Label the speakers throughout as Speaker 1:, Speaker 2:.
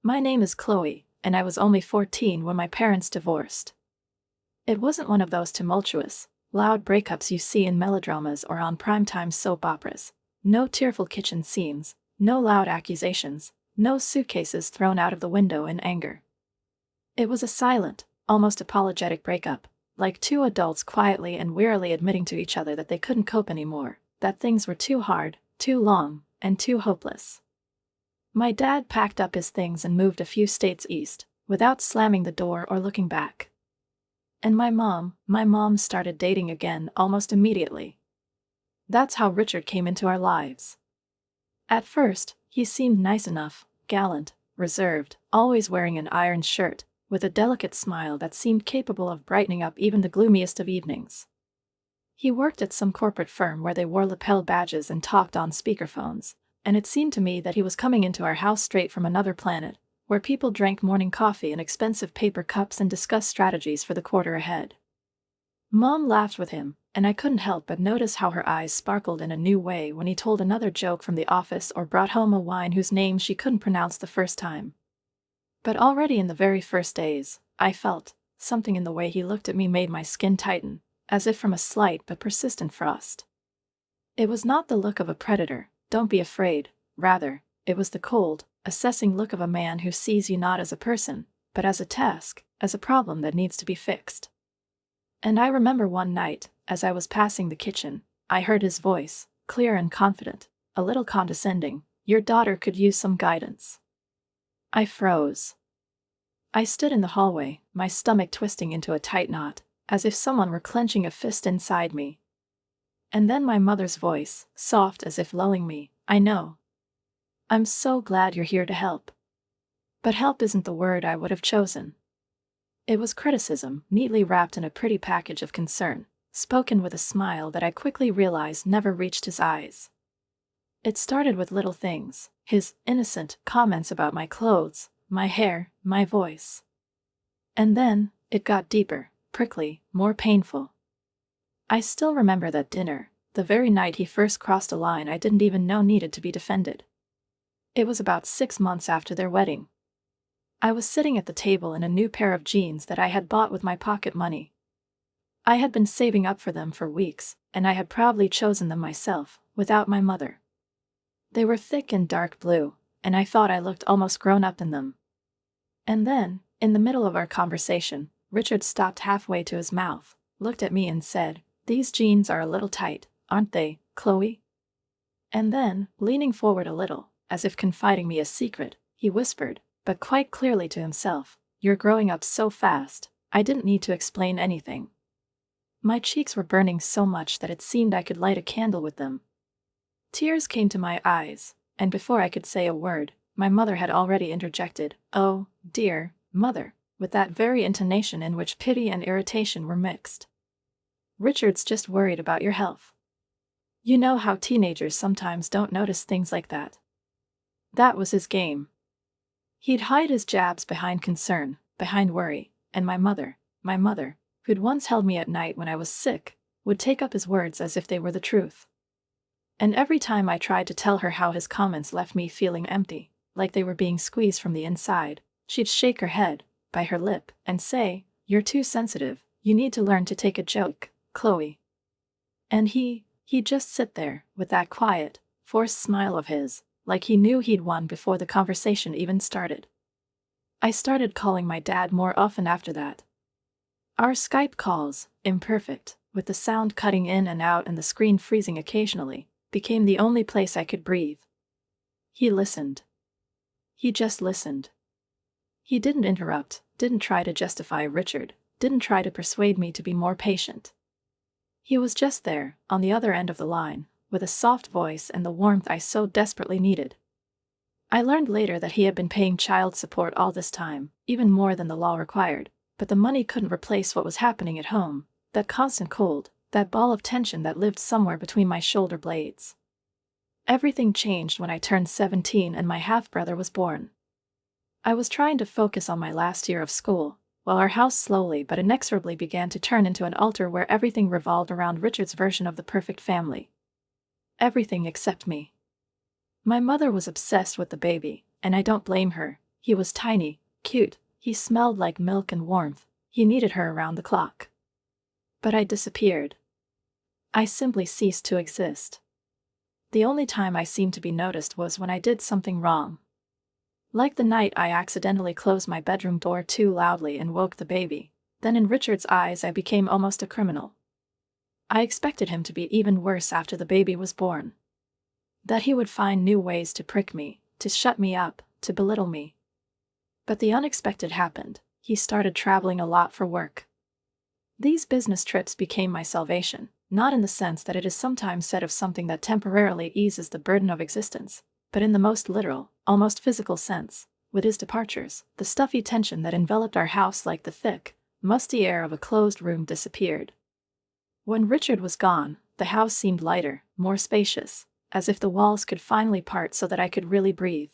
Speaker 1: My name is Chloe, and I was only 14 when my parents divorced. It wasn't one of those tumultuous, loud breakups you see in melodramas or on primetime soap operas. No tearful kitchen scenes, no loud accusations, no suitcases thrown out of the window in anger. It was a silent, almost apologetic breakup, like two adults quietly and wearily admitting to each other that they couldn't cope anymore, that things were too hard, too long, and too hopeless. My dad packed up his things and moved a few states east, without slamming the door or looking back. And my mom started dating again almost immediately. That's how Richard came into our lives. At first, he seemed nice enough, gallant, reserved, always wearing an iron shirt, with a delicate smile that seemed capable of brightening up even the gloomiest of evenings. He worked at some corporate firm where they wore lapel badges and talked on speakerphones, and it seemed to me that he was coming into our house straight from another planet, where people drank morning coffee in expensive paper cups and discussed strategies for the quarter ahead. Mom laughed with him, and I couldn't help but notice how her eyes sparkled in a new way when he told another joke from the office or brought home a wine whose name she couldn't pronounce the first time. But already in the very first days, I felt something in the way he looked at me made my skin tighten, as if from a slight but persistent frost. It was not the look of a predator, don't be afraid, rather, it was the cold, assessing look of a man who sees you not as a person, but as a task, as a problem that needs to be fixed. And I remember one night, as I was passing the kitchen, I heard his voice, clear and confident, a little condescending, "Your daughter could use some guidance." I froze. I stood in the hallway, my stomach twisting into a tight knot, as if someone were clenching a fist inside me. And then my mother's voice, soft as if lulling me, "I know. I'm so glad you're here to help." But help isn't the word I would have chosen. It was criticism, neatly wrapped in a pretty package of concern, spoken with a smile that I quickly realized never reached his eyes. It started with little things, his innocent comments about my clothes, my hair, my voice. And then, it got deeper, prickly, more painful. I still remember that dinner, the very night he first crossed a line I didn't even know needed to be defended. It was about 6 months after their wedding. I was sitting at the table in a new pair of jeans that I had bought with my pocket money. I had been saving up for them for weeks, and I had proudly chosen them myself, without my mother. They were thick and dark blue, and I thought I looked almost grown up in them. And then, in the middle of our conversation, Richard stopped halfway to his mouth, looked at me and said, "These jeans are a little tight, aren't they, Chloe?" And then, leaning forward a little, as if confiding me a secret, he whispered, but quite clearly to himself, "You're growing up so fast, I didn't need to explain anything." My cheeks were burning so much that it seemed I could light a candle with them. Tears came to my eyes, and before I could say a word, my mother had already interjected, "Oh, dear, mother," with that very intonation in which pity and irritation were mixed. "Richard's just worried about your health. You know how teenagers sometimes don't notice things like that." That was his game. He'd hide his jabs behind concern, behind worry, and my mother, who'd once held me at night when I was sick, would take up his words as if they were the truth. And every time I tried to tell her how his comments left me feeling empty, like they were being squeezed from the inside, she'd shake her head, bite her lip, and say, "You're too sensitive, you need to learn to take a joke, Chloe." And he'd just sit there, with that quiet, forced smile of his, like he knew he'd won before the conversation even started. I started calling my dad more often after that. Our Skype calls, imperfect, with the sound cutting in and out and the screen freezing occasionally, became the only place I could breathe. He listened. He just listened. He didn't interrupt, didn't try to justify Richard, didn't try to persuade me to be more patient. He was just there, on the other end of the line, with a soft voice and the warmth I so desperately needed. I learned later that he had been paying child support all this time, even more than the law required, but the money couldn't replace what was happening at home, that constant cold, that ball of tension that lived somewhere between my shoulder blades. Everything changed when I turned 17 and my half-brother was born. I was trying to focus on my last year of school, while our house slowly but inexorably began to turn into an altar where everything revolved around Richard's version of the perfect family. Everything except me. My mother was obsessed with the baby, and I don't blame her. He was tiny, cute, he smelled like milk and warmth, he needed her around the clock. But I disappeared. I simply ceased to exist. The only time I seemed to be noticed was when I did something wrong. Like the night I accidentally closed my bedroom door too loudly and woke the baby, then in Richard's eyes I became almost a criminal. I expected him to be even worse after the baby was born. That he would find new ways to prick me, to shut me up, to belittle me. But the unexpected happened. He started traveling a lot for work. These business trips became my salvation, not in the sense that it is sometimes said of something that temporarily eases the burden of existence, but in the most literal, almost physical sense. With his departures, the stuffy tension that enveloped our house like the thick, musty air of a closed room disappeared. When Richard was gone, the house seemed lighter, more spacious, as if the walls could finally part so that I could really breathe.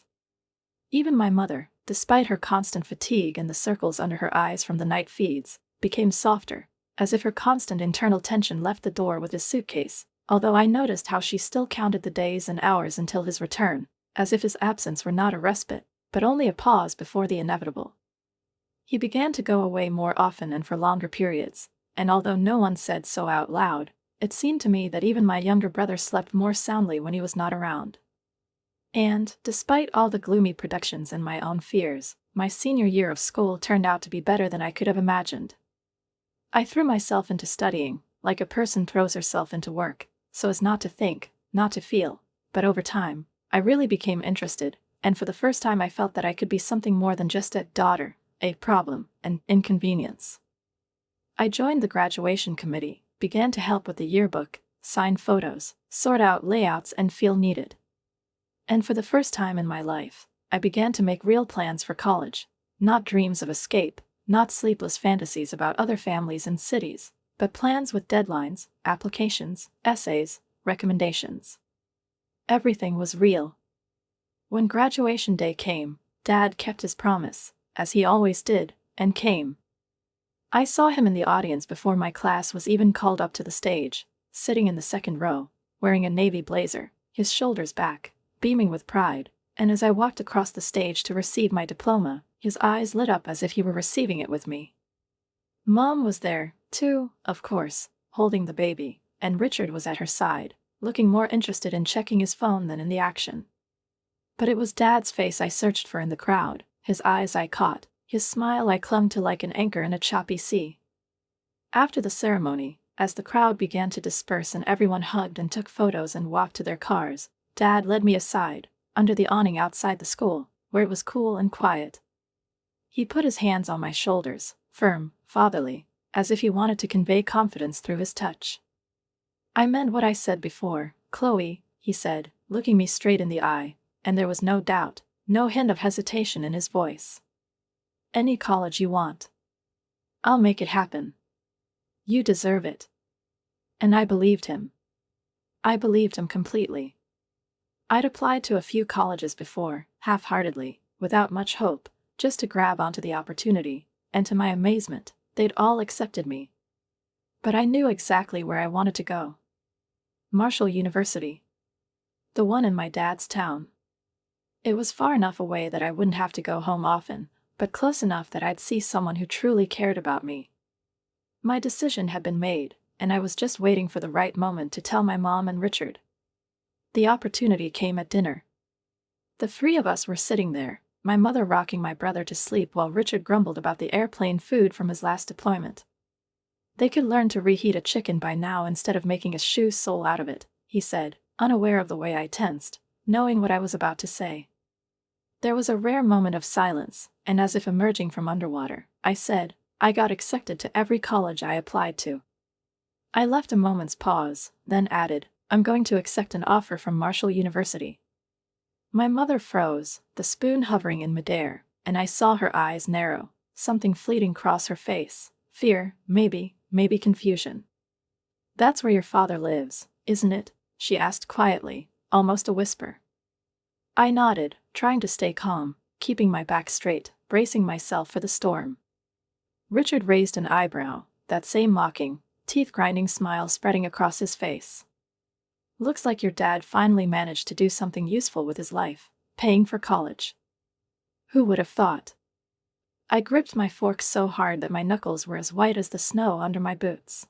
Speaker 1: Even my mother, despite her constant fatigue and the circles under her eyes from the night feeds, became softer, as if her constant internal tension left the door with his suitcase, although I noticed how she still counted the days and hours until his return, as if his absence were not a respite, but only a pause before the inevitable. He began to go away more often and for longer periods, and although no one said so out loud, it seemed to me that even my younger brother slept more soundly when he was not around. And, despite all the gloomy predictions and my own fears, my senior year of school turned out to be better than I could have imagined. I threw myself into studying, like a person throws herself into work, so as not to think, not to feel, but over time, I really became interested, and for the first time I felt that I could be something more than just a daughter, a problem, an inconvenience. I joined the graduation committee, began to help with the yearbook, sign photos, sort out layouts and feel needed. And for the first time in my life, I began to make real plans for college, not dreams of escape, not sleepless fantasies about other families and cities, but plans with deadlines, applications, essays, recommendations. Everything was real. When graduation day came, Dad kept his promise, as he always did, and came. I saw him in the audience before my class was even called up to the stage, sitting in the second row, wearing a navy blazer, his shoulders back, beaming with pride, and as I walked across the stage to receive my diploma, his eyes lit up as if he were receiving it with me. Mom was there, too, of course, holding the baby, and Richard was at her side, looking more interested in checking his phone than in the action. But it was Dad's face I searched for in the crowd, his eyes I caught, his smile I clung to like an anchor in a choppy sea. After the ceremony, as the crowd began to disperse and everyone hugged and took photos and walked to their cars, Dad led me aside, under the awning outside the school, where it was cool and quiet. He put his hands on my shoulders, firm, fatherly, as if he wanted to convey confidence through his touch. I meant what I said before, Chloe, he said, looking me straight in the eye, and there was no doubt, no hint of hesitation in his voice. Any college you want. I'll make it happen. You deserve it. And I believed him. I believed him completely. I'd applied to a few colleges before, half-heartedly, without much hope, just to grab onto the opportunity, and to my amazement, they'd all accepted me. But I knew exactly where I wanted to go. Marshall University. The one in my dad's town. It was far enough away that I wouldn't have to go home often, but close enough that I'd see someone who truly cared about me. My decision had been made, and I was just waiting for the right moment to tell my mom and Richard. The opportunity came at dinner. The three of us were sitting there, my mother rocking my brother to sleep while Richard grumbled about the airplane food from his last deployment. They could learn to reheat a chicken by now instead of making a shoe sole out of it, he said, unaware of the way I tensed, knowing what I was about to say. There was a rare moment of silence, and as if emerging from underwater, I said, I got accepted to every college I applied to. I left a moment's pause, then added, I'm going to accept an offer from Marshall University. My mother froze, the spoon hovering in midair, and I saw her eyes narrow, something fleeting cross her face, fear, maybe confusion. That's where your father lives, isn't it? She asked quietly, almost a whisper. I nodded, trying to stay calm, keeping my back straight, bracing myself for the storm. Richard raised an eyebrow, that same mocking, teeth-grinding smile spreading across his face. Looks like your dad finally managed to do something useful with his life, paying for college. Who would have thought? I gripped my fork so hard that my knuckles were as white as the snow under my boots.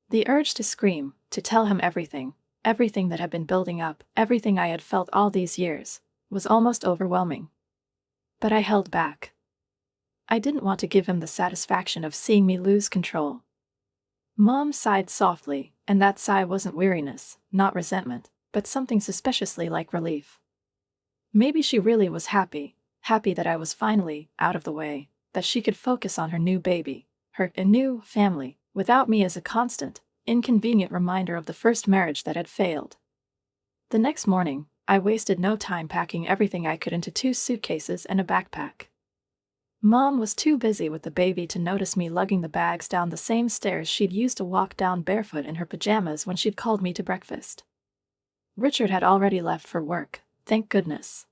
Speaker 1: The urge to scream, to tell him everything, everything that had been building up, everything I had felt all these years, was almost overwhelming. But I held back. I didn't want to give him the satisfaction of seeing me lose control. Mom sighed softly, and that sigh wasn't weariness, not resentment, but something suspiciously like relief. Maybe she really was happy that I was finally out of the way, that she could focus on her new baby, her new family, without me as a constant, inconvenient reminder of the first marriage that had failed. The next morning, I wasted no time packing everything I could into 2 suitcases and a backpack. Mom was too busy with the baby to notice me lugging the bags down the same stairs she'd used to walk down barefoot in her pajamas when she'd called me to breakfast. Richard had already left for work, thank goodness.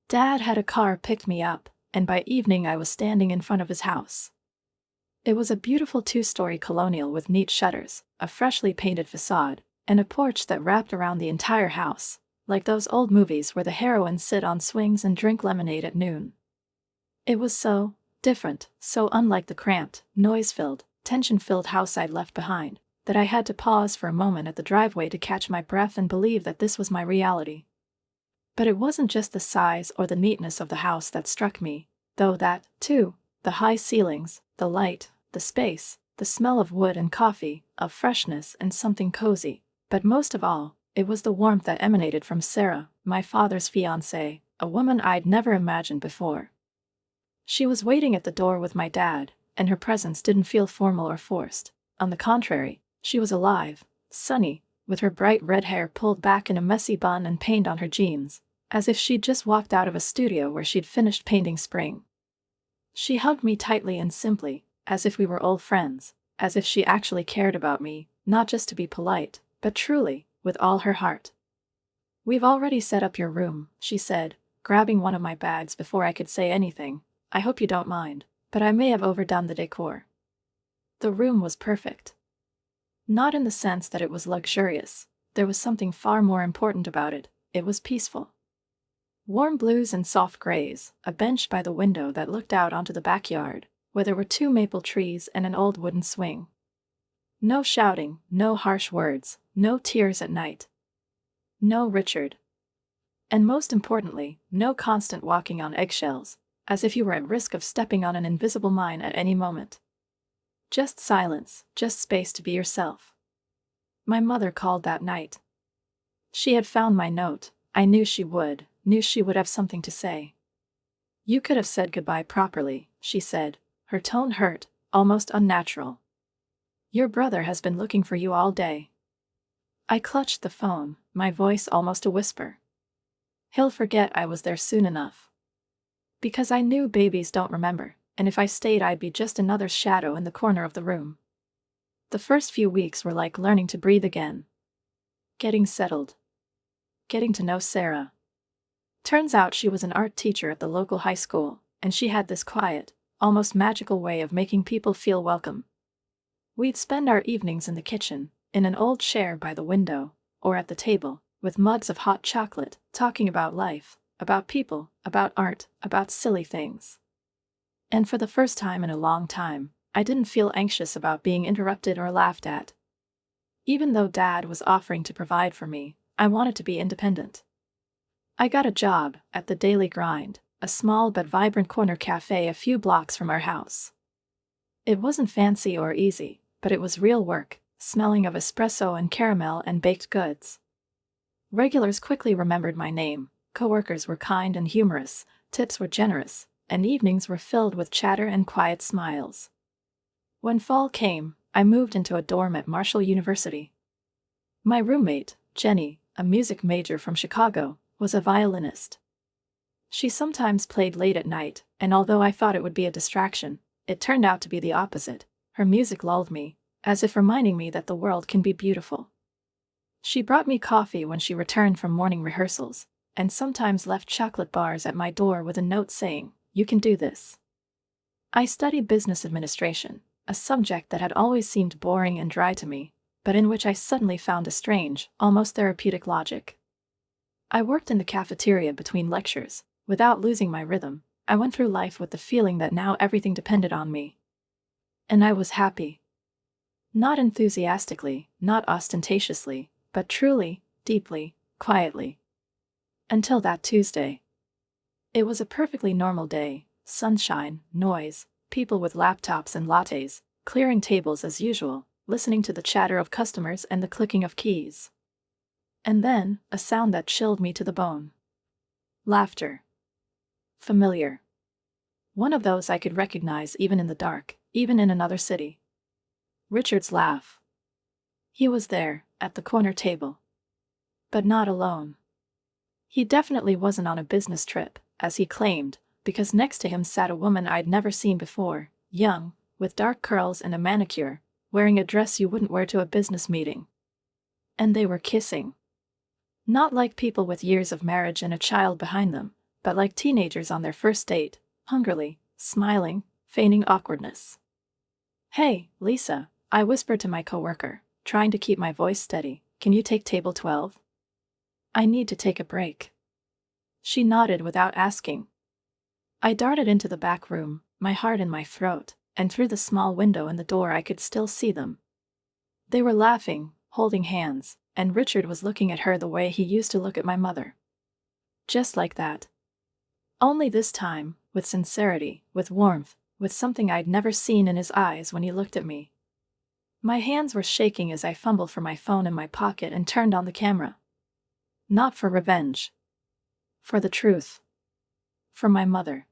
Speaker 1: Dad had a car picked me up, and by evening I was standing in front of his house. It was a beautiful 2-story colonial with neat shutters, a freshly painted facade, and a porch that wrapped around the entire house, like those old movies where the heroines sit on swings and drink lemonade at noon. It was so different, so unlike the cramped, noise-filled, tension-filled house I'd left behind, that I had to pause for a moment at the driveway to catch my breath and believe that this was my reality. But it wasn't just the size or the neatness of the house that struck me, though that, too, the high ceilings, the light, the space, the smell of wood and coffee, of freshness and something cozy, but most of all, it was the warmth that emanated from Sarah, my father's fiancée, a woman I'd never imagined before. She was waiting at the door with my dad, and her presence didn't feel formal or forced. On the contrary, she was alive, sunny, with her bright red hair pulled back in a messy bun and paint on her jeans, as if she'd just walked out of a studio where she'd finished painting spring. She hugged me tightly and simply, as if we were old friends, as if she actually cared about me, not just to be polite, but truly, with all her heart. "We've already set up your room," she said, grabbing one of my bags before I could say anything. "I hope you don't mind, but I may have overdone the decor." The room was perfect. Not in the sense that it was luxurious, there was something far more important about it. It was peaceful. Warm blues and soft grays, a bench by the window that looked out onto the backyard, where there were 2 maple trees and an old wooden swing. No shouting, no harsh words, no tears at night. No Richard. And most importantly, no constant walking on eggshells, as if you were at risk of stepping on an invisible mine at any moment. Just silence, just space to be yourself. My mother called that night. She had found my note. I knew she would have something to say. "You could have said goodbye properly," she said, her tone hurt, almost unnatural. "Your brother has been looking for you all day." I clutched the phone, my voice almost a whisper. "He'll forget I was there soon enough." Because I knew babies don't remember, and if I stayed I'd be just another shadow in the corner of the room. The first few weeks were like learning to breathe again. Getting settled. Getting to know Sarah. Turns out she was an art teacher at the local high school, and she had this quiet, almost magical way of making people feel welcome. We'd spend our evenings in the kitchen, in an old chair by the window, or at the table, with mugs of hot chocolate, talking about life, about people, about art, about silly things. And for the first time in a long time, I didn't feel anxious about being interrupted or laughed at. Even though Dad was offering to provide for me, I wanted to be independent. I got a job at the Daily Grind, a small but vibrant corner cafe a few blocks from our house. It wasn't fancy or easy, but it was real work, smelling of espresso and caramel and baked goods. Regulars quickly remembered my name, coworkers were kind and humorous, tips were generous, and evenings were filled with chatter and quiet smiles. When fall came, I moved into a dorm at Marshall University. My roommate, Jenny, a music major from Chicago, was a violinist. She sometimes played late at night, and although I thought it would be a distraction, it turned out to be the opposite. Her music lulled me, as if reminding me that the world can be beautiful. She brought me coffee when she returned from morning rehearsals, and sometimes left chocolate bars at my door with a note saying, "You can do this." I studied business administration, a subject that had always seemed boring and dry to me, but in which I suddenly found a strange, almost therapeutic logic. I worked in the cafeteria between lectures, Without losing my rhythm, I went through life with the feeling that now everything depended on me. And I was happy. Not enthusiastically, not ostentatiously, but truly, deeply, quietly. Until that Tuesday. It was a perfectly normal day: sunshine, noise, people with laptops and lattes, clearing tables as usual, listening to the chatter of customers and the clicking of keys. And then, a sound that chilled me to the bone. Laughter. Familiar. One of those I could recognize even in the dark, even in another city. Richard's laugh. He was there, at the corner table. But not alone. He definitely wasn't on a business trip, as he claimed, because next to him sat a woman I'd never seen before, young, with dark curls and a manicure, wearing a dress you wouldn't wear to a business meeting. And they were kissing. Not like people with years of marriage and a child behind them, but like teenagers on their first date, hungrily, smiling, feigning awkwardness. "Hey, Lisa," I whispered to my coworker, trying to keep my voice steady, "can you take table 12? I need to take a break." She nodded without asking. I darted into the back room, my heart in my throat, and through the small window in the door I could still see them. They were laughing, holding hands, and Richard was looking at her the way he used to look at my mother. Just like that. Only this time, with sincerity, with warmth, with something I'd never seen in his eyes when he looked at me. My hands were shaking as I fumbled for my phone in my pocket and turned on the camera. Not for revenge. For the truth. For my mother.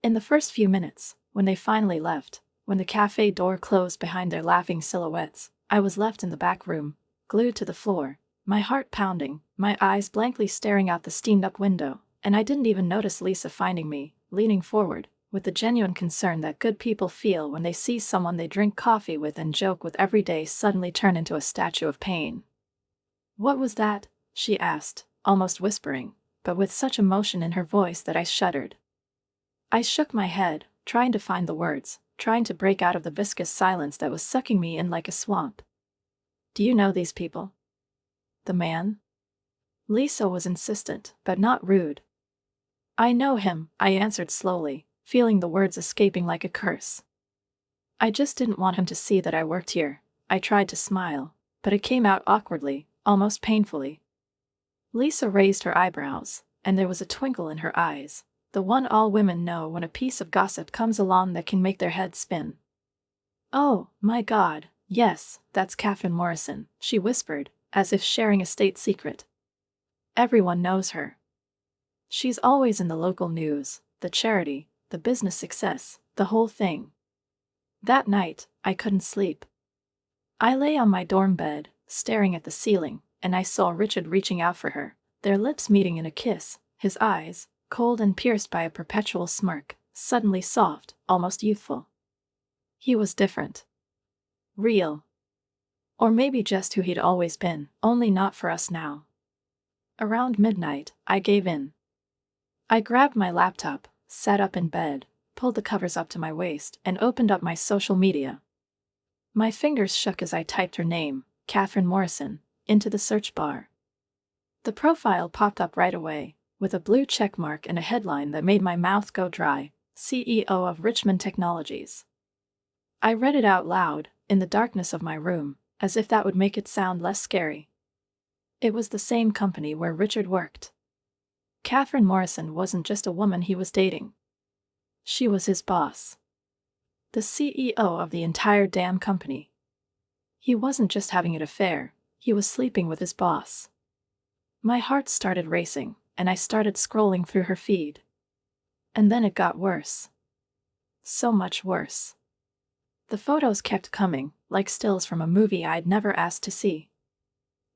Speaker 1: In the first few minutes, when they finally left, when the cafe door closed behind their laughing silhouettes, I was left in the back room, glued to the floor, my heart pounding, my eyes blankly staring out the steamed-up window, and I didn't even notice Lisa finding me, leaning forward, with the genuine concern that good people feel when they see someone they drink coffee with and joke with every day suddenly turn into a statue of pain. "What was that?" she asked, almost whispering, but with such emotion in her voice that I shuddered. I shook my head, trying to find the words, trying to break out of the viscous silence that was sucking me in like a swamp. "Do you know these people?" "The man?" Lisa was insistent, but not rude. "I know him," I answered slowly, feeling the words escaping like a curse. "I just didn't want him to see that I worked here." I tried to smile, but it came out awkwardly, almost painfully. Lisa raised her eyebrows, and there was a twinkle in her eyes, the one all women know when a piece of gossip comes along that can make their heads spin. "Oh, my God, yes, that's Catherine Morrison," she whispered, as if sharing a state secret. "Everyone knows her. She's always in the local news, the charity, the business success, the whole thing." That night, I couldn't sleep. I lay on my dorm bed, staring at the ceiling, and I saw Richard reaching out for her, their lips meeting in a kiss, his eyes, cold and pierced by a perpetual smirk, suddenly soft, almost youthful. He was different. Real. Or maybe just who he'd always been, only not for us now. Around midnight, I gave in. I grabbed my laptop, sat up in bed, pulled the covers up to my waist, and opened up my social media. My fingers shook as I typed her name, Catherine Morrison, into the search bar. The profile popped up right away, with a blue checkmark and a headline that made my mouth go dry: CEO of Richmond Technologies. I read it out loud, in the darkness of my room, as if that would make it sound less scary. It was the same company where Richard worked. Catherine Morrison wasn't just a woman he was dating. She was his boss. The CEO of the entire damn company. He wasn't just having an affair, he was sleeping with his boss. My heart started racing, and I started scrolling through her feed. And then it got worse. So much worse. The photos kept coming, like stills from a movie I'd never asked to see.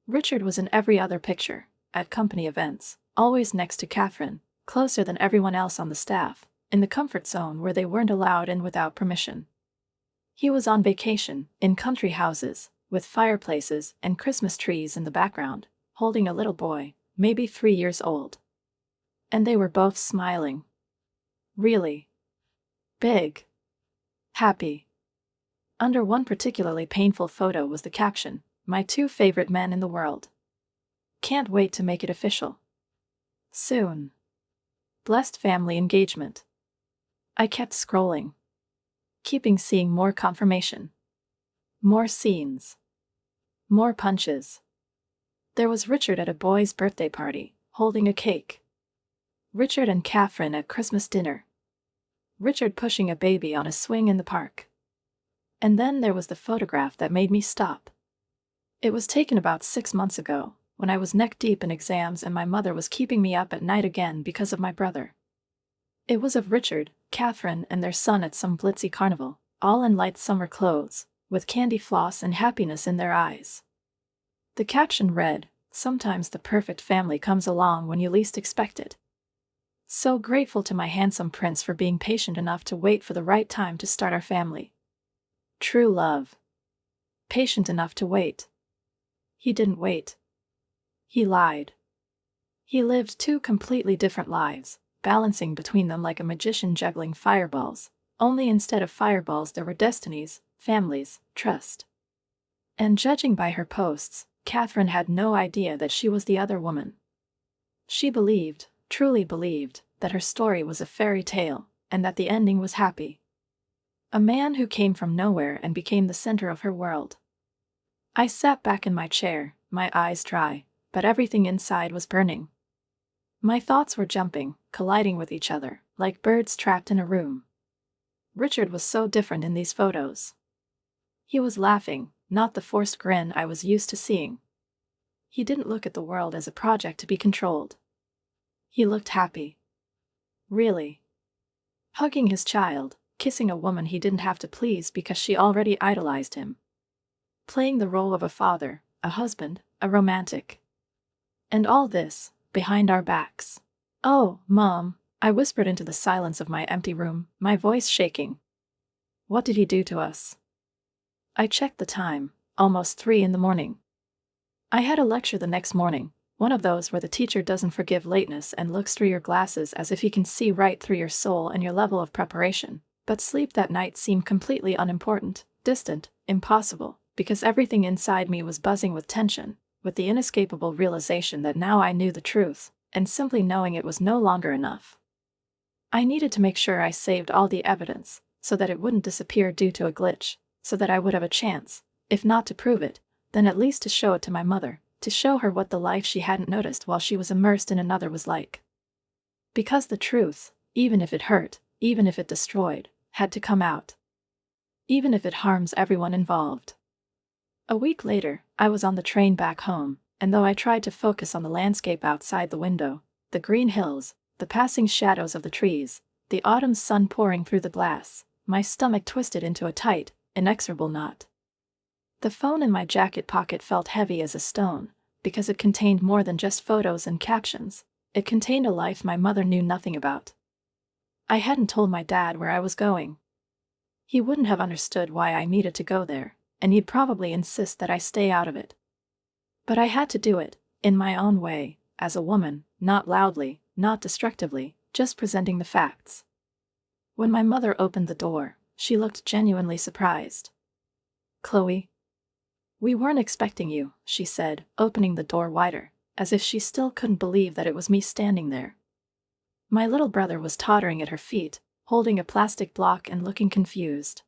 Speaker 1: Richard was in every other picture, at company events, always next to Catherine, closer than everyone else on the staff, in the comfort zone where they weren't allowed in without permission. He was on vacation, in country houses, with fireplaces and Christmas trees in the background, holding a little boy, maybe 3 years old. And they were both smiling. Really. Big. Happy. Under one particularly painful photo was the caption, "My 2 favorite men in the world. Can't wait to make it official. Soon." Blessed family engagement. I kept scrolling, keeping seeing more confirmation. More scenes. More punches. There was Richard at a boy's birthday party, holding a cake. Richard and Catherine at Christmas dinner. Richard pushing a baby on a swing in the park. And then there was the photograph that made me stop. It was taken about 6 months ago, when I was neck-deep in exams and my mother was keeping me up at night again because of my brother. It was of Richard, Catherine, and their son at some glitzy carnival, all in light summer clothes, with candy floss and happiness in their eyes. The caption read, "Sometimes the perfect family comes along when you least expect it." So grateful to my handsome prince for being patient enough to wait for the right time to start our family. True love. Patient enough to wait. He didn't wait. He lied. He lived 2 completely different lives, balancing between them like a magician juggling fireballs, only instead of fireballs there were destinies, families, trust. And judging by her posts, Catherine had no idea that she was the other woman. She believed, truly believed, that her story was a fairy tale, and that the ending was happy. A man who came from nowhere and became the center of her world. I sat back in my chair, my eyes dry, but everything inside was burning. My thoughts were jumping, colliding with each other, like birds trapped in a room. Richard was so different in these photos. He was laughing, not the forced grin I was used to seeing. He didn't look at the world as a project to be controlled. He looked happy. Really. Hugging his child, kissing a woman he didn't have to please because she already idolized him. Playing the role of a father, a husband, a romantic. And all this, behind our backs. "Oh, Mom," I whispered into the silence of my empty room, my voice shaking. "What did he do to us?" I checked the time, almost 3 in the morning. I had a lecture the next morning, one of those where the teacher doesn't forgive lateness and looks through your glasses as if he can see right through your soul and your level of preparation. But sleep that night seemed completely unimportant, distant, impossible, because everything inside me was buzzing with tension, with the inescapable realization that now I knew the truth, and simply knowing it was no longer enough. I needed to make sure I saved all the evidence, so that it wouldn't disappear due to a glitch, so that I would have a chance, if not to prove it, then at least to show it to my mother, to show her what the life she hadn't noticed while she was immersed in another was like. Because the truth, even if it hurt, even if it destroyed, had to come out. Even if it harms everyone involved. A week later, I was on the train back home, and though I tried to focus on the landscape outside the window, the green hills, the passing shadows of the trees, the autumn sun pouring through the glass, my stomach twisted into a tight, inexorable knot. The phone in my jacket pocket felt heavy as a stone, because it contained more than just photos and captions. It contained a life my mother knew nothing about. I hadn't told my dad where I was going. He wouldn't have understood why I needed to go there, and he'd probably insist that I stay out of it. But I had to do it, in my own way, as a woman, not loudly, not destructively, just presenting the facts. When my mother opened the door, she looked genuinely surprised. "Chloe, we weren't expecting you," she said, opening the door wider, as if she still couldn't believe that it was me standing there. My little brother was tottering at her feet, holding a plastic block and looking confused.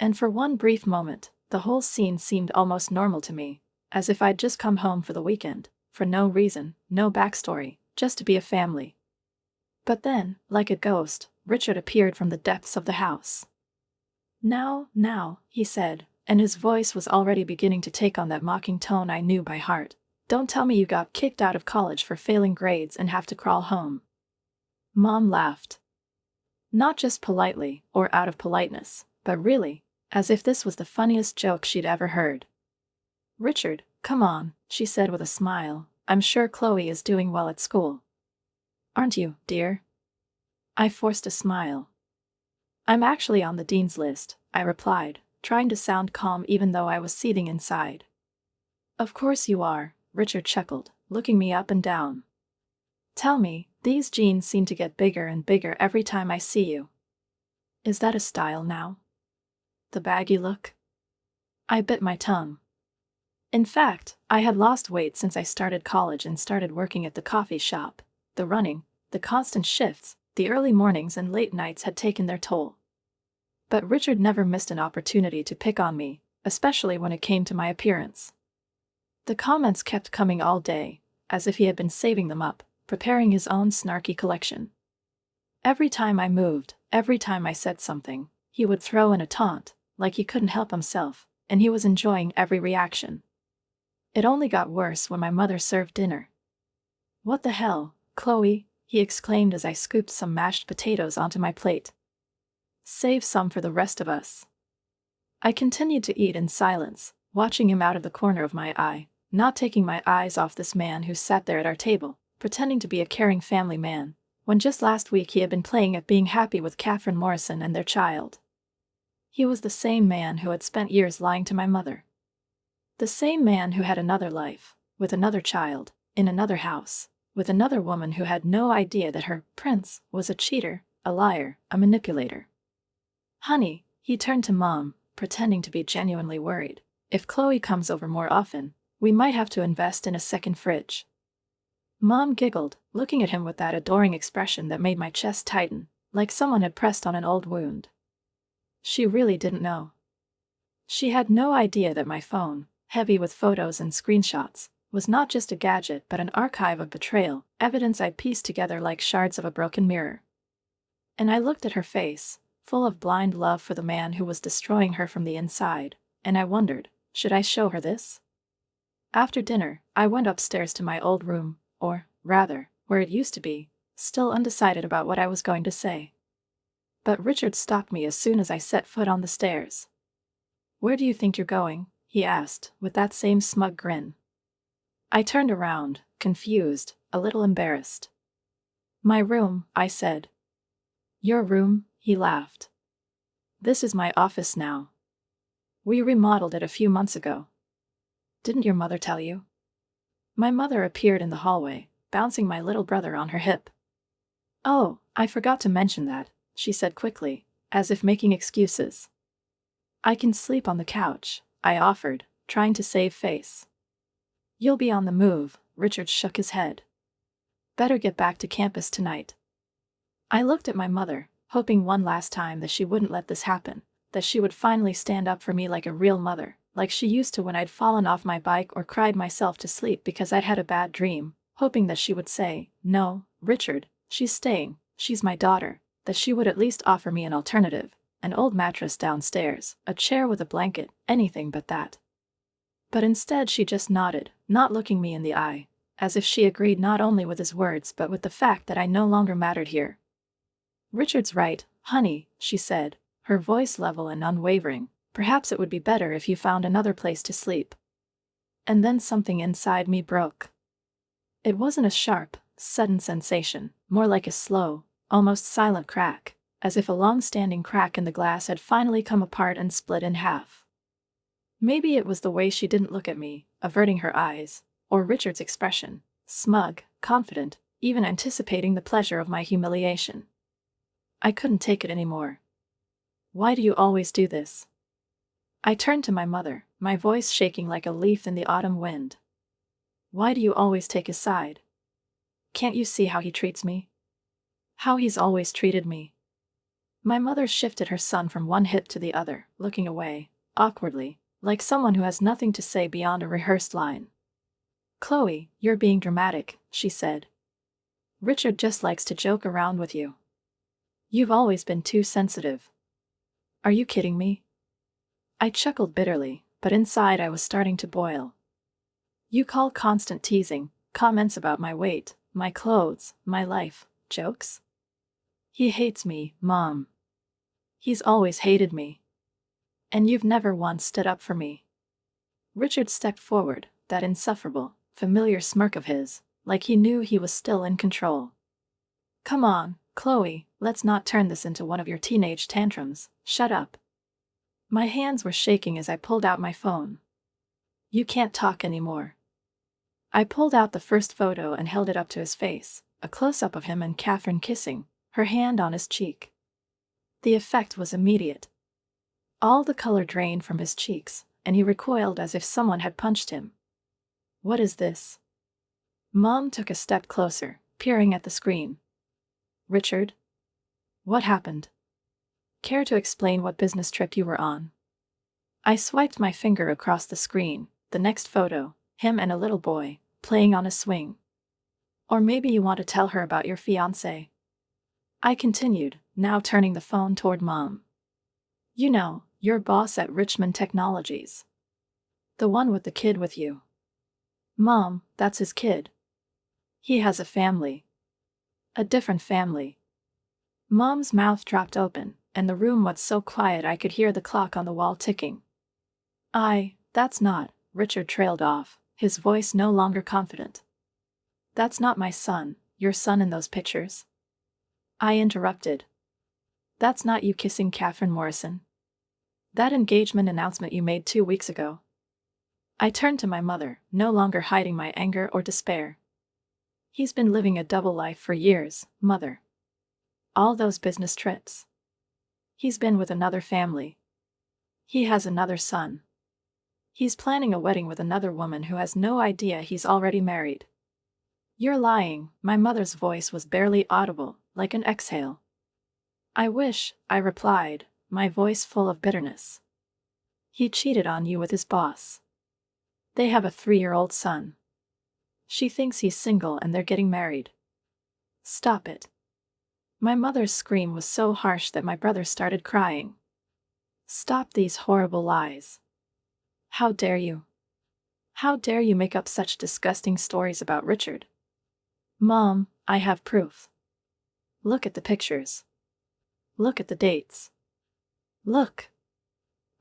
Speaker 1: And for one brief moment, the whole scene seemed almost normal to me, as if I'd just come home for the weekend, for no reason, no backstory, just to be a family. But then, like a ghost, Richard appeared from the depths of the house. Now, he said, and his voice was already beginning to take on that mocking tone I knew by heart. "Don't tell me you got kicked out of college for failing grades and have to crawl home." Mom laughed. Not just politely, or out of politeness, but really, as if this was the funniest joke she'd ever heard. "Richard, come on," she said with a smile. "I'm sure Chloe is doing well at school." "Aren't you, dear?" I forced a smile. "I'm actually on the dean's list," I replied, trying to sound calm even though I was seething inside. "Of course you are," Richard chuckled, looking me up and down. "Tell me, these jeans seem to get bigger and bigger every time I see you. Is that a style now? The baggy look?" I bit my tongue. In fact, I had lost weight since I started college and started working at the coffee shop. The running, The constant shifts, the early mornings and late nights had taken their toll. But Richard never missed an opportunity to pick on me, especially when it came to my appearance. The comments kept coming all day, as if he had been saving them up, preparing his own snarky collection. Every time I moved, every time I said something, he would throw in a taunt, like he couldn't help himself, and he was enjoying every reaction. It only got worse when my mother served dinner. "What the hell, Chloe?" he exclaimed as I scooped some mashed potatoes onto my plate. "Save some for the rest of us." I continued to eat in silence, watching him out of the corner of my eye, not taking my eyes off this man who sat there at our table, pretending to be a caring family man, when just last week he had been playing at being happy with Catherine Morrison and their child. He was the same man who had spent years lying to my mother. The same man who had another life, with another child, in another house, with another woman who had no idea that her prince was a cheater, a liar, a manipulator. "Honey," he turned to Mom, pretending to be genuinely worried, "if Chloe comes over more often, we might have to invest in a second fridge." Mom giggled, looking at him with that adoring expression that made my chest tighten, like someone had pressed on an old wound. She really didn't know. She had no idea that my phone, heavy with photos and screenshots, was not just a gadget but an archive of betrayal, evidence I pieced together like shards of a broken mirror. And I looked at her face, full of blind love for the man who was destroying her from the inside, and I wondered, should I show her this? After dinner, I went upstairs to my old room, or, rather, where it used to be, still undecided about what I was going to say. But Richard stopped me as soon as I set foot on the stairs. "Where do you think you're going?" he asked, with that same smug grin. I turned around, confused, a little embarrassed. "My room," I said. "Your room?" he laughed. "This is my office now. We remodeled it a few months ago. Didn't your mother tell you?" My mother appeared in the hallway, bouncing my little brother on her hip. "Oh, I forgot to mention that," she said quickly, as if making excuses. "I can sleep on the couch," I offered, trying to save face. "You'll be on the move," Richard shook his head. "Better get back to campus tonight." I looked at my mother, hoping one last time that she wouldn't let this happen, that she would finally stand up for me like a real mother, like she used to when I'd fallen off my bike or cried myself to sleep because I'd had a bad dream, hoping that she would say, "No, Richard, she's staying, she's my daughter," that she would at least offer me an alternative, an old mattress downstairs, a chair with a blanket, anything but that. But instead she just nodded, not looking me in the eye, as if she agreed not only with his words but with the fact that I no longer mattered here. "Richard's right, honey," she said, her voice level and unwavering. "Perhaps it would be better if you found another place to sleep." And then something inside me broke. It wasn't a sharp, sudden sensation, more like a slow, almost silent crack, as if a long-standing crack in the glass had finally come apart and split in half. Maybe it was the way she didn't look at me, averting her eyes, or Richard's expression, smug, confident, even anticipating the pleasure of my humiliation. I couldn't take it anymore. "Why do you always do this?" I turned to my mother, my voice shaking like a leaf in the autumn wind. "Why do you always take his side? Can't you see how he treats me? How he's always treated me?" My mother shifted her son from one hip to the other, looking away, awkwardly, like someone who has nothing to say beyond a rehearsed line. "Chloe, you're being dramatic," she said. "Richard just likes to joke around with you. You've always been too sensitive." "Are you kidding me?" I chuckled bitterly, but inside I was starting to boil. "You call constant teasing, comments about my weight, my clothes, my life, jokes? He hates me, Mom. He's always hated me. And you've never once stood up for me." Richard stepped forward, that insufferable, familiar smirk of his, like he knew he was still in control. "Come on, Chloe, let's not turn this into one of your teenage tantrums. Shut up." My hands were shaking as I pulled out my phone. "You can't talk anymore." I pulled out the first photo and held it up to his face, a close-up of him and Catherine kissing, her hand on his cheek. The effect was immediate. All the color drained from his cheeks, and he recoiled as if someone had punched him. "What is this?" Mom took a step closer, peering at the screen. Richard? What happened? Care to explain what business trip you were on? I swiped my finger across the screen. The next photo, him and a little boy, playing on a swing. Or maybe you want to tell her about your fiancé. I continued, now turning the phone toward Mom. You know, your boss at Richmond Technologies. The one with the kid with you. Mom, that's his kid. He has a family. A different family. Mom's mouth dropped open, and the room was so quiet I could hear the clock on the wall ticking. That's not, Richard trailed off, his voice no longer confident. That's not my son, your son in those pictures. I interrupted. That's not you kissing Catherine Morrison. That engagement announcement you made 2 weeks ago. I turned to my mother, no longer hiding my anger or despair. He's been living a double life for years, Mother. All those business trips. He's been with another family. He has another son. He's planning a wedding with another woman who has no idea he's already married. You're lying, my mother's voice was barely audible, like an exhale. I wish, I replied, my voice full of bitterness. He cheated on you with his boss. They have a 3-year-old son. She thinks he's single and they're getting married. Stop it. My mother's scream was so harsh that my brother started crying. Stop these horrible lies. How dare you? How dare you make up such disgusting stories about Richard? Mom, I have proof. Look at the pictures. Look at the dates. Look.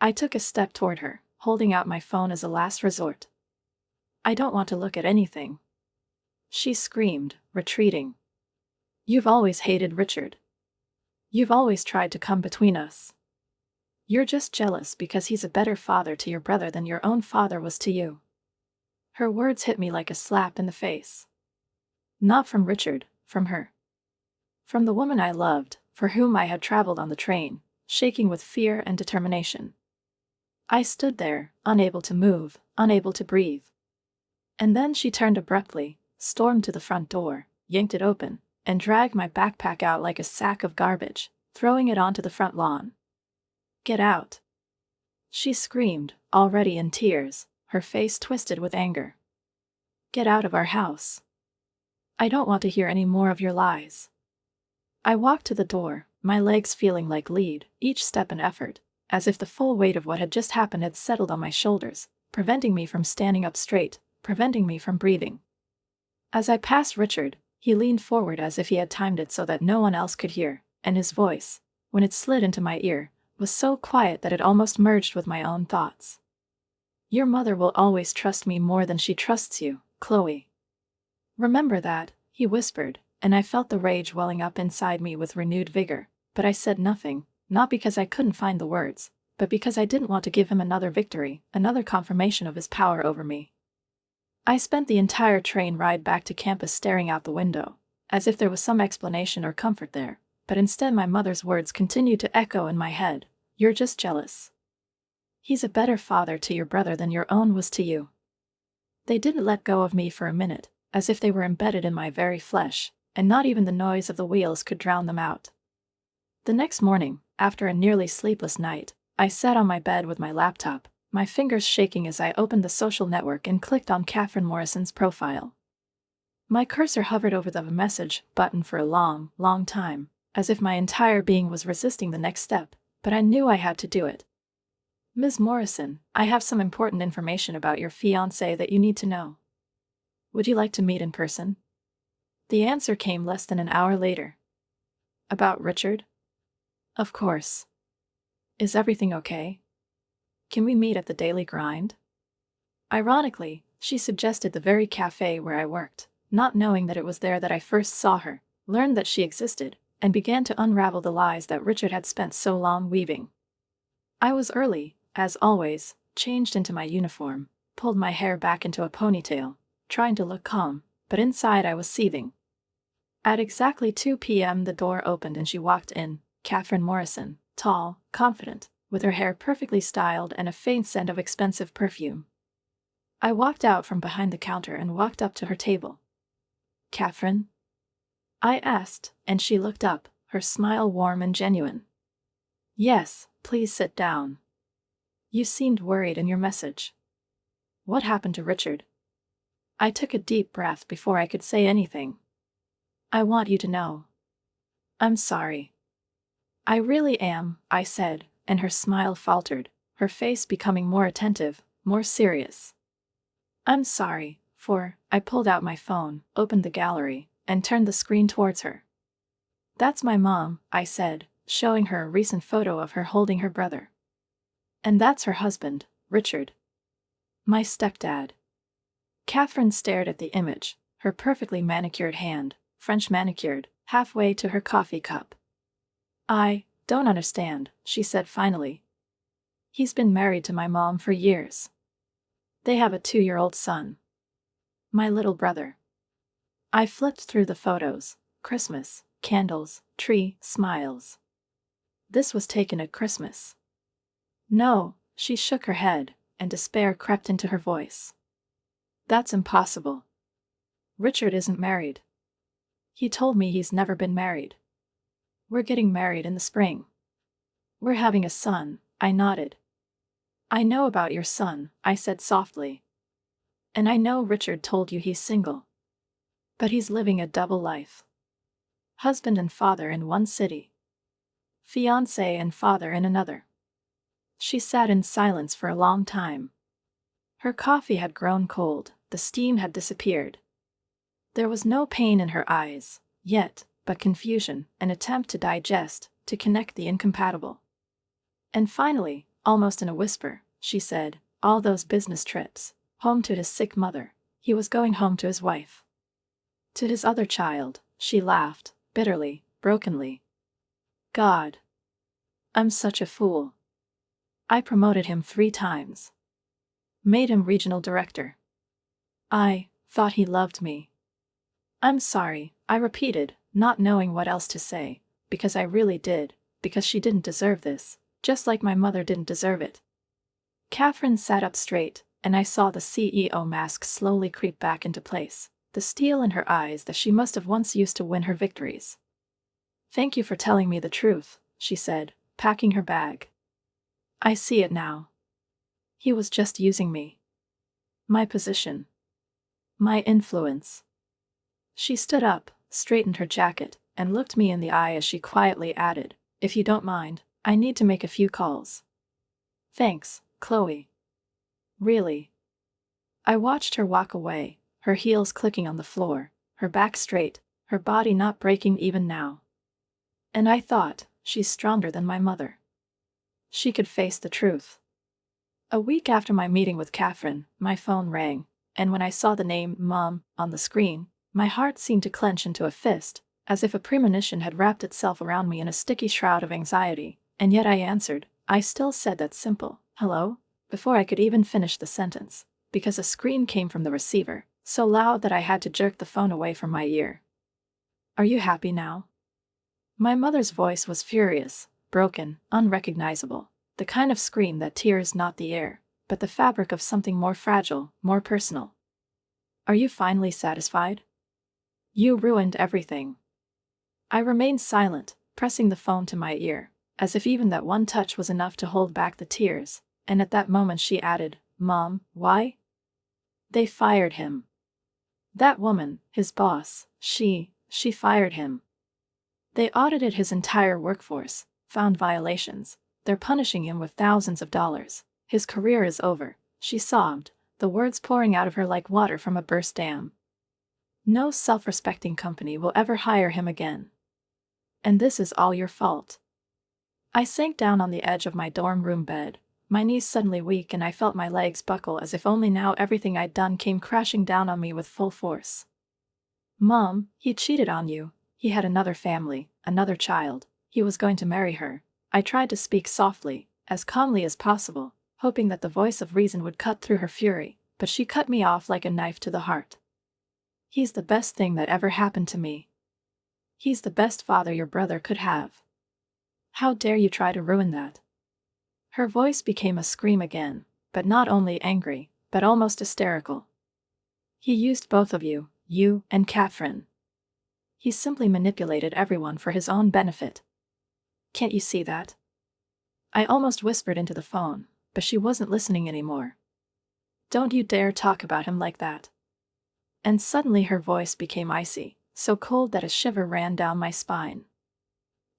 Speaker 1: I took a step toward her, holding out my phone as a last resort. I don't want to look at anything. She screamed, retreating. You've always hated Richard. You've always tried to come between us. You're just jealous because he's a better father to your brother than your own father was to you. Her words hit me like a slap in the face. Not from Richard, from her. From the woman I loved, for whom I had traveled on the train, shaking with fear and determination. I stood there, unable to move, unable to breathe. And then she turned abruptly, stormed to the front door, yanked it open, and dragged my backpack out like a sack of garbage, throwing it onto the front lawn. Get out. She screamed, already in tears, her face twisted with anger. Get out of our house. I don't want to hear any more of your lies. I walked to the door, my legs feeling like lead, each step an effort, as if the full weight of what had just happened had settled on my shoulders, preventing me from standing up straight, preventing me from breathing. As I passed Richard, he leaned forward as if he had timed it so that no one else could hear, and his voice, when it slid into my ear, was so quiet that it almost merged with my own thoughts. Your mother will always trust me more than she trusts you, Chloe. Remember that, he whispered, and I felt the rage welling up inside me with renewed vigor, but I said nothing, not because I couldn't find the words, but because I didn't want to give him another victory, another confirmation of his power over me. I spent the entire train ride back to campus staring out the window, as if there was some explanation or comfort there, but instead my mother's words continued to echo in my head. You're just jealous. He's a better father to your brother than your own was to you. They didn't let go of me for a minute, as if they were embedded in my very flesh, and not even the noise of the wheels could drown them out. The next morning, after a nearly sleepless night, I sat on my bed with my laptop, my fingers shaking as I opened the social network and clicked on Catherine Morrison's profile. My cursor hovered over the message button for a long, long time, as if my entire being was resisting the next step, but I knew I had to do it. Ms. Morrison, I have some important information about your fiancé that you need to know. Would you like to meet in person? The answer came less than an hour later. About Richard? Of course. Is everything okay? Can we meet at the Daily Grind? Ironically, she suggested the very cafe where I worked, not knowing that it was there that I first saw her, learned that she existed, and began to unravel the lies that Richard had spent so long weaving. I was early, as always, changed into my uniform, pulled my hair back into a ponytail, trying to look calm, but inside I was seething. At exactly 2 p.m. the door opened and she walked in, Catherine Morrison, tall, confident, with her hair perfectly styled and a faint scent of expensive perfume. I walked out from behind the counter and walked up to her table. Catherine? I asked, and she looked up, her smile warm and genuine. Yes, please sit down. You seemed worried in your message. What happened to Richard? I took a deep breath before I could say anything. I want you to know. I'm sorry. I really am, I said, and her smile faltered, her face becoming more attentive, more serious. I'm sorry, I pulled out my phone, opened the gallery, and turned the screen towards her. That's my mom, I said, showing her a recent photo of her holding her brother. And that's her husband, Richard. My stepdad. Catherine stared at the image, her perfectly manicured hand, French manicured, halfway to her coffee cup. I don't understand, she said finally. He's been married to my mom for years. They have a 2-year-old son. My little brother. I flipped through the photos, Christmas, candles, tree, smiles. This was taken at Christmas. No, she shook her head, and despair crept into her voice. That's impossible. Richard isn't married. He told me he's never been married. We're getting married in the spring. We're having a son, I nodded. I know about your son, I said softly. And I know Richard told you he's single. But he's living a double life. Husband and father in one city. Fiancé and father in another. She sat in silence for a long time. Her coffee had grown cold, the steam had disappeared. There was no pain in her eyes, yet, but confusion, an attempt to digest, to connect the incompatible. And finally, almost in a whisper, she said, all those business trips, home to his sick mother, he was going home to his wife. To his other child, she laughed, bitterly, brokenly. God. I'm such a fool. I promoted him 3 times. Made him regional director. I thought he loved me. I'm sorry, I repeated, not knowing what else to say, because I really did, because she didn't deserve this, just like my mother didn't deserve it. Catherine sat up straight, and I saw the CEO mask slowly creep back into place, the steel in her eyes that she must have once used to win her victories. Thank you for telling me the truth, she said, packing her bag. I see it now. He was just using me. My position. My influence. She stood up, straightened her jacket, and looked me in the eye as she quietly added, if you don't mind, I need to make a few calls. Thanks, Chloe. Really. I watched her walk away, her heels clicking on the floor, her back straight, her body not breaking even now. And I thought, she's stronger than my mother. She could face the truth. A week after my meeting with Catherine, my phone rang, and when I saw the name Mom on the screen, my heart seemed to clench into a fist, as if a premonition had wrapped itself around me in a sticky shroud of anxiety, and yet I answered. I still said that simple, hello, before I could even finish the sentence, because a scream came from the receiver, so loud that I had to jerk the phone away from my ear. Are you happy now? My mother's voice was furious, broken, unrecognizable, the kind of scream that tears not the air, but the fabric of something more fragile, more personal. Are you finally satisfied? You ruined everything. I remained silent, pressing the phone to my ear, as if even that one touch was enough to hold back the tears, and at that moment she added, Mom, why? They fired him. That woman, his boss, she fired him. They audited his entire workforce, found violations. They're punishing him with thousands of dollars. His career is over, she sobbed, the words pouring out of her like water from a burst dam. No self-respecting company will ever hire him again. And this is all your fault. I sank down on the edge of my dorm room bed, my knees suddenly weak, and I felt my legs buckle as if only now everything I'd done came crashing down on me with full force. Mom, he cheated on you. He had another family, another child. He was going to marry her. I tried to speak softly, as calmly as possible, hoping that the voice of reason would cut through her fury, but she cut me off like a knife to the heart. He's the best thing that ever happened to me. He's the best father your brother could have. How dare you try to ruin that? Her voice became a scream again, but not only angry, but almost hysterical. He used both of you, you and Catherine. He simply manipulated everyone for his own benefit. Can't you see that? I almost whispered into the phone, but she wasn't listening anymore. Don't you dare talk about him like that. And suddenly her voice became icy, so cold that a shiver ran down my spine.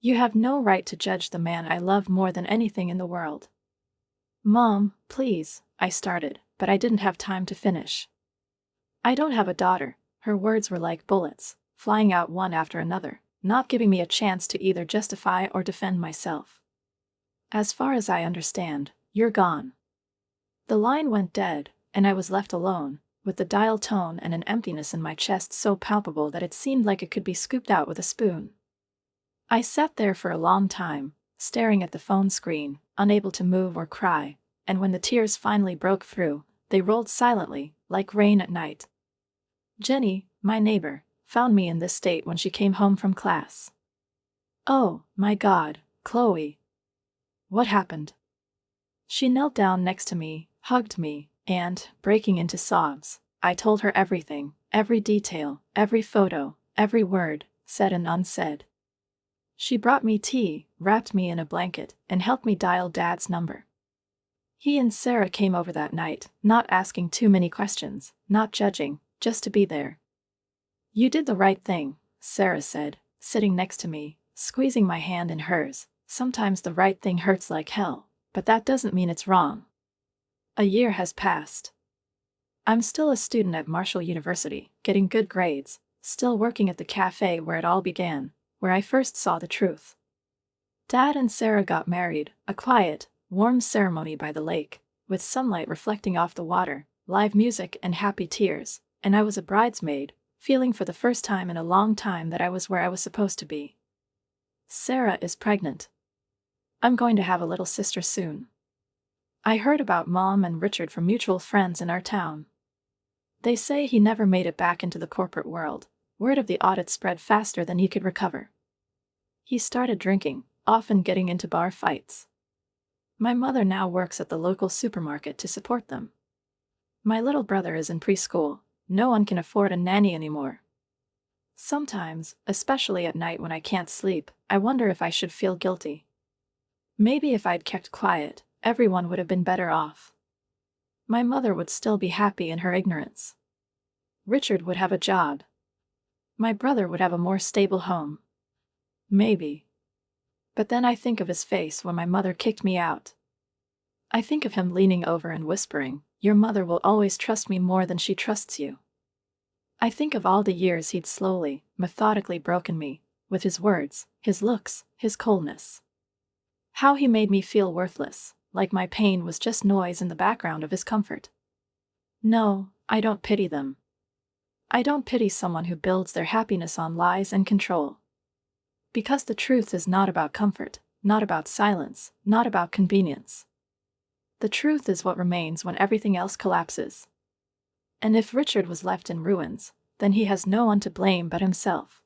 Speaker 1: You have no right to judge the man I love more than anything in the world. Mom, please, I started, but I didn't have time to finish. I don't have a daughter. Her words were like bullets, flying out one after another, not giving me a chance to either justify or defend myself. As far as I understand, you're gone. The line went dead, and I was left alone, with the dial tone and an emptiness in my chest so palpable that it seemed like it could be scooped out with a spoon. I sat there for a long time, staring at the phone screen, unable to move or cry, and when the tears finally broke through, they rolled silently, like rain at night. Jenny, my neighbor, found me in this state when she came home from class. Oh, my God, Chloe. What happened? She knelt down next to me, hugged me, and, breaking into sobs, I told her everything, every detail, every photo, every word, said and unsaid. She brought me tea, wrapped me in a blanket, and helped me dial Dad's number. He and Sarah came over that night, not asking too many questions, not judging, just to be there. You did the right thing, Sarah said, sitting next to me, squeezing my hand in hers. Sometimes the right thing hurts like hell, but that doesn't mean it's wrong. A year has passed. I'm still a student at Marshall University, getting good grades, still working at the cafe where it all began, where I first saw the truth. Dad and Sarah got married, a quiet, warm ceremony by the lake, with sunlight reflecting off the water, live music and happy tears, and I was a bridesmaid, feeling for the first time in a long time that I was where I was supposed to be. Sarah is pregnant. I'm going to have a little sister soon. I heard about Mom and Richard from mutual friends in our town. They say he never made it back into the corporate world. Word of the audit spread faster than he could recover. He started drinking, often getting into bar fights. My mother now works at the local supermarket to support them. My little brother is in preschool. No one can afford a nanny anymore. Sometimes, especially at night when I can't sleep, I wonder if I should feel guilty. Maybe if I'd kept quiet, everyone would have been better off. My mother would still be happy in her ignorance. Richard would have a job. My brother would have a more stable home. Maybe. But then I think of his face when my mother kicked me out. I think of him leaning over and whispering, "Your mother will always trust me more than she trusts you." I think of all the years he'd slowly, methodically broken me, with his words, his looks, his coldness. How he made me feel worthless, like my pain was just noise in the background of his comfort. No, I don't pity them. I don't pity someone who builds their happiness on lies and control. Because the truth is not about comfort, not about silence, not about convenience. The truth is what remains when everything else collapses. And if Richard was left in ruins, then he has no one to blame but himself.